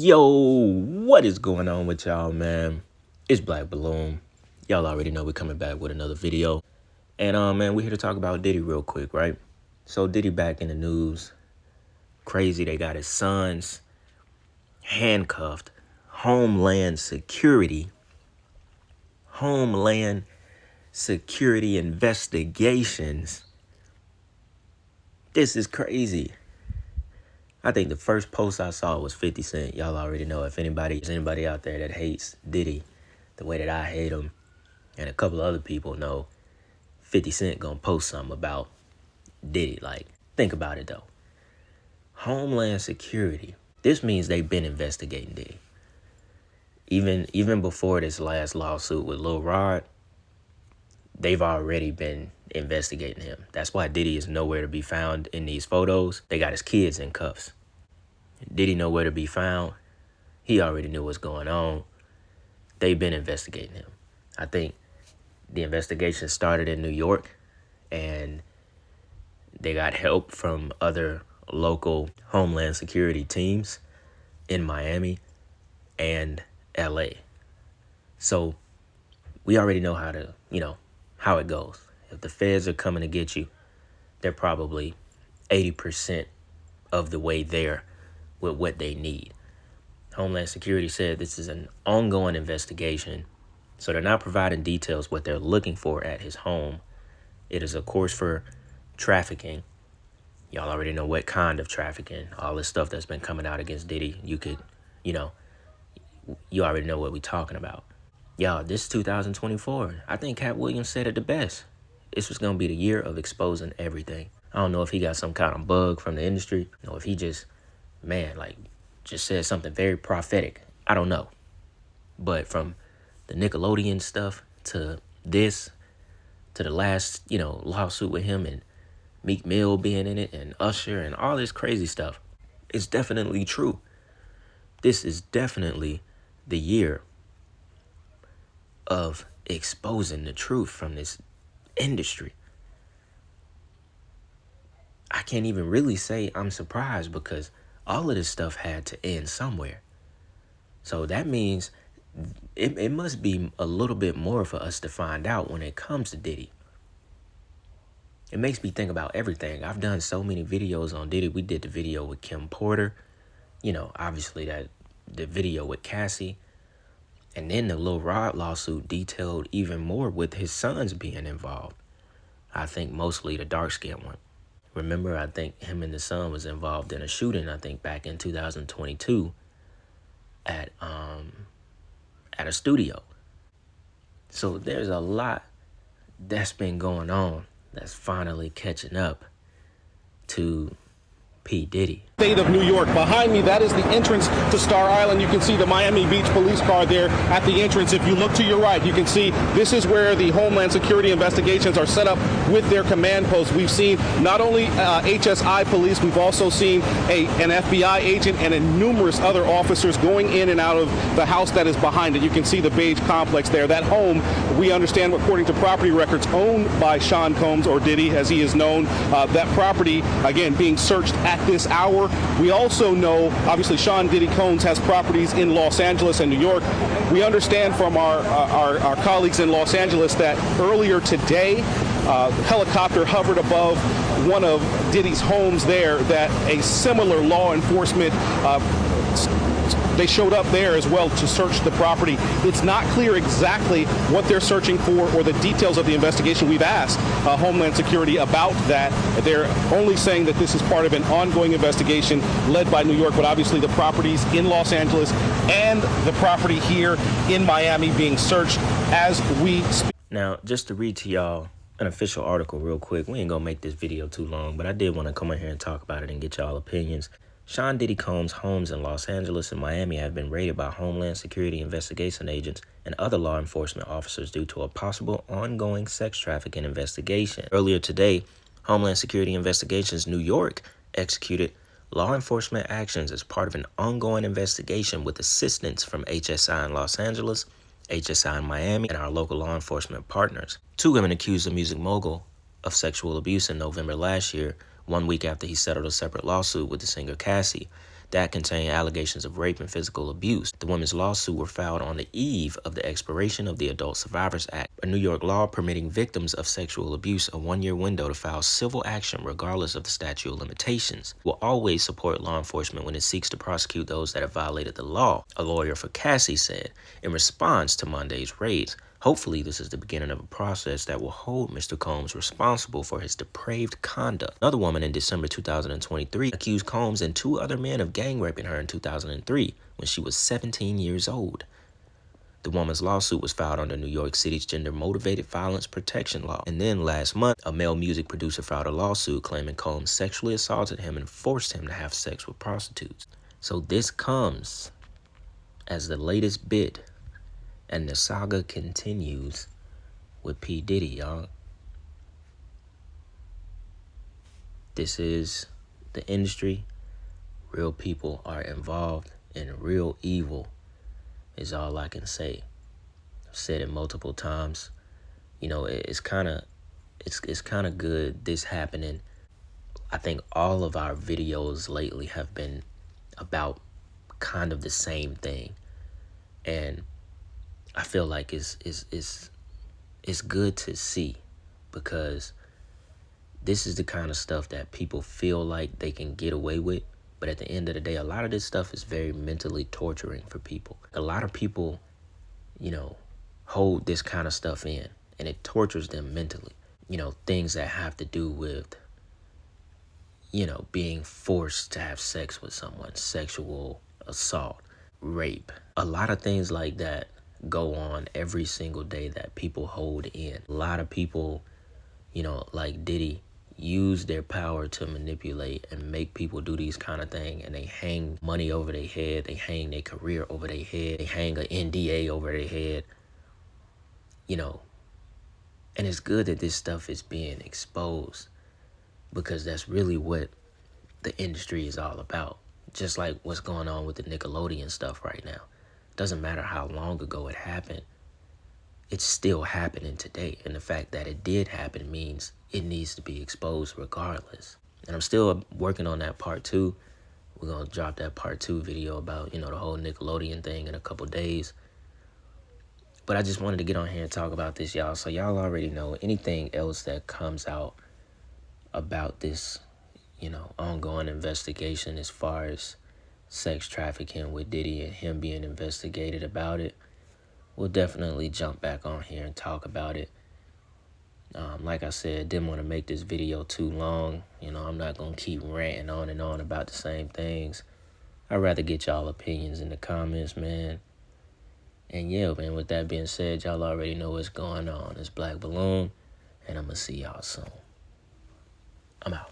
Yo, what is going on with y'all, man? It's Black Balloon. Y'all already know we're coming back with another video. And, man, we're here to talk about Diddy real quick, right? So Diddy back in the news. Crazy, they got his sons handcuffed. Homeland Security investigations. This is crazy. I think the first post I saw was 50 Cent. Y'all already know. If there's anybody out there that hates Diddy the way that I hate him, and a couple of other people know, 50 Cent gonna post something about Diddy. Like, think about it though. Homeland Security. This means they've been investigating Diddy. Even before this last lawsuit with Lil Rod, they've already been investigating him. That's why Diddy is nowhere to be found in these photos. They got his kids in cuffs. Diddy nowhere to be found. He already knew what's going on. They've been investigating him. I think the investigation started in New York, and they got help from other local Homeland Security teams in Miami and LA. So we already know how it goes. If the feds are coming to get you, they're probably 80% of the way there with what they need. Homeland Security said this is an ongoing investigation, so they're not providing details what they're looking for at his home. It is, of course, for trafficking. Y'all already know what kind of trafficking. All this stuff that's been coming out against Diddy, you already know what we're talking about. Y'all, this is 2024. I think Cat Williams said it the best. This was going to be the year of exposing everything. I don't know if he got some kind of bug from the industry, or if he just said something very prophetic. I don't know. But from the Nickelodeon stuff to this, to the last, lawsuit with him and Meek Mill being in it and Usher and all this crazy stuff, it's definitely true. This is definitely the year of exposing the truth from this industry. I can't even really say I'm surprised, because all of this stuff had to end somewhere. So that means it must be a little bit more for us to find out when it comes to Diddy. It makes me think about everything. I've done so many videos on Diddy. We did the video with Kim Porter. Obviously the video with Cassie. And then the Lil Rod lawsuit detailed even more with his sons being involved. I think mostly the dark-skinned one. Remember, I think him and the son was involved in a shooting, I think back in 2022 at a studio. So there's a lot that's been going on that's finally catching up to P. Diddy. State of New York. Behind me, that is the entrance to Star Island. You can see the Miami Beach police car there at the entrance. If you look to your right, you can see this is where the Homeland Security investigations are set up with their command post. We've seen not only HSI police, we've also seen an FBI agent and numerous other officers going in and out of the house that is behind it. You can see the beige complex there. That home, we understand, according to property records, owned by Sean Combs, or Diddy as he is known. That property, again, being searched at this hour. We also know, obviously, Sean Diddy Combs has properties in Los Angeles and New York. We understand from our colleagues in Los Angeles that earlier today, a helicopter hovered above one of Diddy's homes there, that a similar law enforcement they showed up there as well to search the property. It's not clear exactly what they're searching for or the details of the investigation. We've asked Homeland Security about that. They're only saying that this is part of an ongoing investigation led by New York, but obviously the properties in Los Angeles and the property here in Miami being searched as we speak. Now, just to read to y'all an official article real quick. We ain't gonna make this video too long, but I did want to come in here and talk about it and get y'all opinions. Sean Diddy Combs' homes in Los Angeles and Miami have been raided by Homeland Security investigation agents and other law enforcement officers due to a possible ongoing sex trafficking investigation. Earlier today, Homeland Security Investigations New York executed law enforcement actions as part of an ongoing investigation with assistance from HSI in Los Angeles, HSI in Miami, and our local law enforcement partners. 2 women accused the music mogul of sexual abuse in November last year, 1 week after he settled a separate lawsuit with the singer Cassie. that contained allegations of rape and physical abuse. The women's lawsuit were filed on the eve of the expiration of the Adult Survivors Act, a New York law permitting victims of sexual abuse a 1-year window to file civil action regardless of the statute of limitations. Will always support law enforcement when it seeks to prosecute those that have violated the law, a lawyer for Cassie said in response to Monday's raids. Hopefully, this is the beginning of a process that will hold Mr. Combs responsible for his depraved conduct. Another woman in December 2023 accused Combs and 2 other men of gang raping her in 2003 when she was 17 years old. The woman's lawsuit was filed under New York City's gender-motivated violence protection law. And then last month, a male music producer filed a lawsuit claiming Combs sexually assaulted him and forced him to have sex with prostitutes. So this comes as the latest bit, and the saga continues with P. Diddy, y'all. This is the industry. Real people are involved, and real evil is all I can say. I've said it multiple times. You know, it's kind of good this happening. I think all of our videos lately have been about kind of the same thing, and I feel like it's good to see, because this is the kind of stuff that people feel like they can get away with. But at the end of the day, a lot of this stuff is very mentally torturing for people. A lot of people, you know, hold this kind of stuff in, and it tortures them mentally. You know, things that have to do with, you know, being forced to have sex with someone, sexual assault, rape. A lot of things like that go on every single day that people hold in. A lot of people, you know, like Diddy, use their power to manipulate and make people do these kind of things, and they hang money over their head, they hang their career over their head, they hang an NDA over their head, you know. And it's good that this stuff is being exposed, because that's really what the industry is all about. Just like what's going on with the Nickelodeon stuff right now. Doesn't matter how long ago it happened, it's still happening today. And the fact that it did happen means it needs to be exposed regardless. And I'm still working on that part 2. We're going to drop that part 2 video about, you know, the whole Nickelodeon thing in a couple days. But I just wanted to get on here and talk about this, y'all. So y'all already know anything else that comes out about this, you know, ongoing investigation as far as sex trafficking with Diddy and him being investigated about it, we'll definitely jump back on here and talk about it. Like I said, didn't want to make this video too long. You know, I'm not going to keep ranting on and on about the same things. I'd rather get y'all opinions in the comments, man. And yeah, man, with that being said, y'all already know what's going on. It's Black Balloon, and I'm going to see y'all soon. I'm out.